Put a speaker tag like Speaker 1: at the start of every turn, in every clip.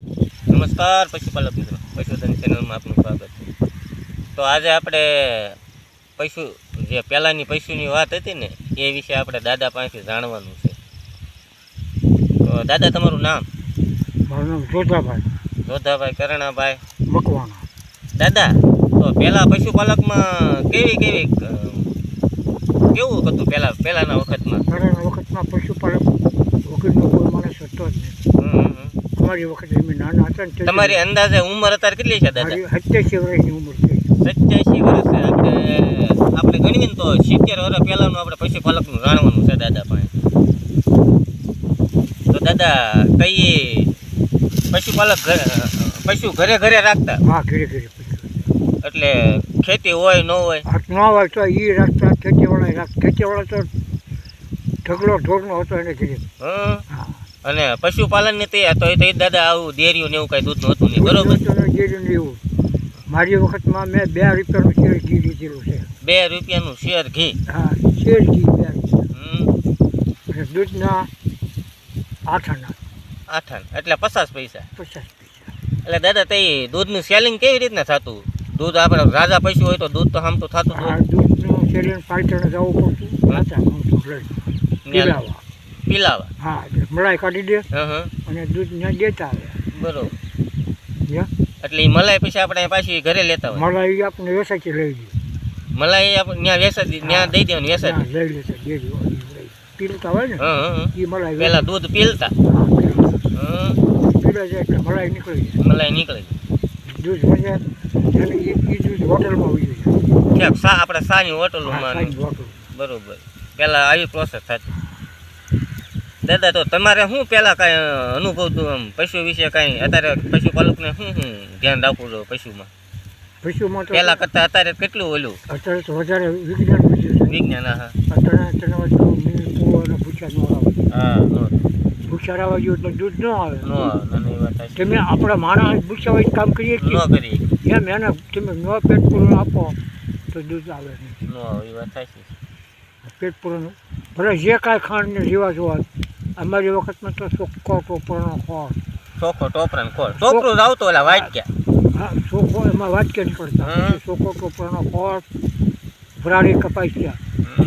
Speaker 1: નમસ્કાર પશુપાલક મિત્રો, પશુધન ચેનલમાં આપનું સ્વાગત છે. તો આજે આપણે પશુ જે પહેલાંની પશુની વાત હતી ને એ વિશે આપણે દાદા પાસેથી જાણવાનું છે. તો દાદા, તમારું નામ?
Speaker 2: મારું નામ જોધાભાઈ.
Speaker 1: જોધાભાઈ કરણાભાઈ
Speaker 2: મકવાણા.
Speaker 1: દાદા, તો પહેલાં પશુપાલકમાં કેવું હતું પહેલાંના વખતમાં?
Speaker 2: પહેલાંના વખતમાં પશુપાલક વગરનો કોઈ માણસ હતો જ નહીં. અમારી વખતે અમે નાના હતા ને
Speaker 1: તમારી અંદાજે ઉંમર અત્યારે કેટલી છે દાદા?
Speaker 2: 87 વર્ષની ઉંમર છે.
Speaker 1: 87 વર્ષ છે. આપણે ગણીએ ને તો 70 વર્ષ પહેલાંનું આપણે પશુપાલકનું જાણવાનું છે દાદા પાસે. તો દાદા, કઈ પશુપાલક પશુ ઘરે ઘરે રાખતા?
Speaker 2: હા, ઘરે ઘરે પશુ.
Speaker 1: એટલે ખેતી હોય ન હોય?
Speaker 2: ન હોય તો એ રાખતા. ખેતીવાળા રાખતા. ખેતીવાળા તો ઢગલો ઢોરનો હતો એને ઘરે.
Speaker 1: હા.
Speaker 2: હા.
Speaker 1: અને પશુપાલન ને તો દાદા આવું ડેરીઓ ને એવું કઈ દૂધનું હતું નહીં, બરોબર?
Speaker 2: ડેરીનું એવું. મારી વખતમાં મેં 2 રૂપિયાનું શેર ઘી લીધેલું છે.
Speaker 1: 2 રૂપિયાનું શેર ઘી?
Speaker 2: હા, શેર ઘી 2 રૂપિયા.
Speaker 1: અને
Speaker 2: દૂધના 8 આના.
Speaker 1: 8 આના એટલે 50 પૈસા.
Speaker 2: 50 પૈસા.
Speaker 1: એટલે દાદા, તે દૂધનું સેલિંગ કેવી રીતના થતું? દૂધ આપણે રાજા પશુ હોય તો દૂધ તો આમ તો થતું?
Speaker 2: હા, દૂધનું સેલિંગ પાલટણે જવું પડતું. રાજા પીલાવા.
Speaker 1: પીલાવા?
Speaker 2: હા, મલાઈ કાઢી દે
Speaker 1: હા.
Speaker 2: અને દૂધ ત્યાં દેતા આવે.
Speaker 1: બરોબર. એટલે એ મલાઈ પછી આપણે પાછી ઘરે લેતા હોય?
Speaker 2: મલાઈ આપણે વેસાથી લઈ દઈએ.
Speaker 1: મલાઈ આપણે ત્યાં વેસાતી ત્યાં દઈ દેવાની? વેસાતી
Speaker 2: લઈ લેતા ડેરી પીલતા હોય ને એ મલાઈ.
Speaker 1: પેલા દૂધ પીલતા?
Speaker 2: પીલા જાય એટલે મલાઈ નીકળી જાય.
Speaker 1: મલાઈ નીકળી
Speaker 2: દૂધ વધે એટલે એ દૂધ હોટલમાં આવી
Speaker 1: જાય. આપણે સાની હોટલોમાં?
Speaker 2: હોટલ.
Speaker 1: બરોબર. પેલા આવી પ્રોસેસ થતી. દાદા, તો તમારે શું પહેલાં કાંઈ અનુભવ હતું આમ પશુ વિશે કાંઈ? અત્યારે પશુપાલકને શું ધ્યાન રાખવું જોઈએ પશુમાં?
Speaker 2: પશુમાં તો
Speaker 1: પહેલાં કરતાં અત્યારે કેટલું ઓલું?
Speaker 2: અત્યારે તો વધારે વિજ્ઞાન વધ્યું છે.
Speaker 1: વિજ્ઞાન? હા.
Speaker 2: અત્યારે ભૂસા ન આવે.
Speaker 1: હા,
Speaker 2: ભૂસા આવવા ગયું એટલે દૂધ ન આવે.
Speaker 1: વાત
Speaker 2: તમે આપણા માણસ ભૂસા હોય કામ કરીએ
Speaker 1: ન કરી
Speaker 2: એમ એને તમે ન પેટ પૂરું આપો તો દૂધ આવે નહીં.
Speaker 1: ન એ વાત થાય છે.
Speaker 2: પેટ પૂરું ભલે જે કાંઈ ખાંડને જીવા જોવા. અમારી વખતમાં તો ચોખ્ખો ટોપરાનો ખોળ.
Speaker 1: ચોખ્ખો ટોપરાનો ખોળ? ટોપરું જ આવતો ઓલા વાટક્યા?
Speaker 2: હા, ચોખ્ખો એમાં વાટક્યા નીકળતા. ચોખ્ખો ટોપરાનો ખોળ, વરાળી કપાસ્યા.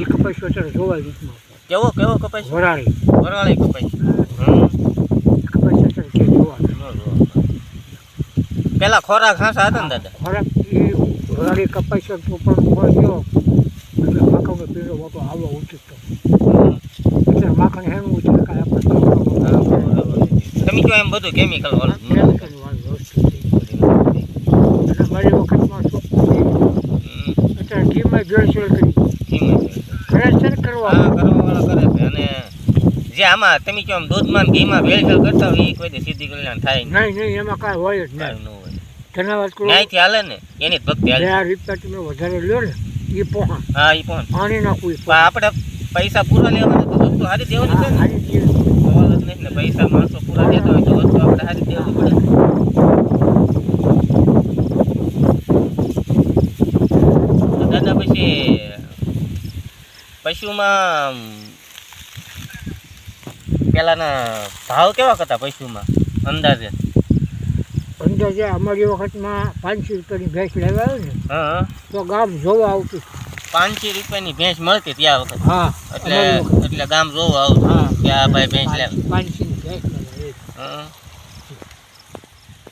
Speaker 2: એ કપાસ્યો અત્યારે જોવા રીતમાં.
Speaker 1: કેવો કપાસ?
Speaker 2: વરાળી
Speaker 1: કપાસ.
Speaker 2: કપાસ્યા અત્યારે કે જોવા.
Speaker 1: પેલા ખોરાક હાંસા હતા ને દાદા?
Speaker 2: ખોરાક એ વરાળી કપાસ્યો ટોપરાનો ખોળ ગયો એટલે માખણનો પીળો મોટો આવવા ઉઠતો. એટલે માખણ હેનું ઉઠે કાંઈ આપણે
Speaker 1: તમે જો એમ બધું કેમિકલ વાળું
Speaker 2: વસ્તુ છે. અને મારી વખતમાં અત્યારે ઘીમાં ભેળસેળ કરી કરવા
Speaker 1: કરે છે. અને જે આમાં તમે જો આમ દૂધમાં ઘીમાં ભેળસેળ કરતા હોય એ કોઈ સીધી કલ્યાણ થાય
Speaker 2: નહીં. એમાં કાંઈ હોય જ નહીં. તેના વાત કરું
Speaker 1: ન્યાયથી હાલે ને એની જ ભક્તિ હાલે.
Speaker 2: 2 રૂપિયા તમે વધારે લ્યો ને એ પોહા.
Speaker 1: હા, એ પણ
Speaker 2: પાણી નાખવું.
Speaker 1: આપણે પૈસા પૂરા લેવાના તો વસ્તુ હારી દેવાની છે ને. સવાલ જ નહીં ને, પૈસા માણસો પૂરા દેતા હોય તો વસ્તુ આપણે હારી દેવાની પડે. દાદા, પછી પશુમાં પેલાના ભાવ કેવા હતા પશુમાં અંદાજે?
Speaker 2: અમારી વખતમાં 500 રૂપિયાની ભેંસ લેવા આવે ને
Speaker 1: હા
Speaker 2: તો ગામ જોવા આવતું.
Speaker 1: 500 રૂપિયાની ભેંસ મળતી ત્યાં વખત?
Speaker 2: હા,
Speaker 1: એટલે ગામ જોવા આવતું કે આ ભાઈ ભેંસ લે.
Speaker 2: 500ની ભેંસ લેવા.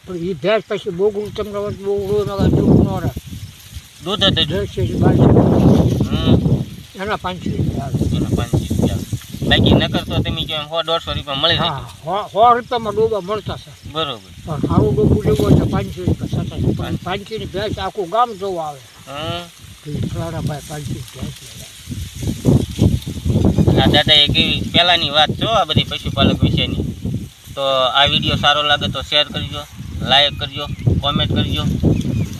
Speaker 2: પણ એ ભેંસ પછી બોગડું તમને બોગડું દૂધ જ 12 એના 500 રૂપિયા આવે.
Speaker 1: બાકી નકર તો તમે જો 100-150 રૂપિયા મળી જાય.
Speaker 2: 100 રૂપિયામાં ડોબા મળતા છે.
Speaker 1: બરોબર.
Speaker 2: પણ સારું ડોબું લેવું હોય તો 500 રૂપિયા થતા. પણ 500ની ભેંસ આખું ગામ જોવા આવે. ફલાણાભાઈ 500 ભેંસ લેવા.
Speaker 1: દાદા, એક એવી પહેલાંની વાત છો આ બધી પશુપાલક વિશેની. તો આ વિડીયો સારો લાગે તો શેર કરજો, લાઈક કરજો, કોમેન્ટ કરજો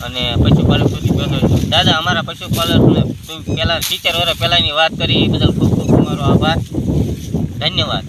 Speaker 1: અને પશુપાલક સુધી પહોંચજો. દાદા, અમારા પશુપાલકને પહેલાં 70 વર્ષ પહેલાંની વાત કરી એ બદલ ખૂબ ખૂબ તમારો આભાર. ધન્યવાદ.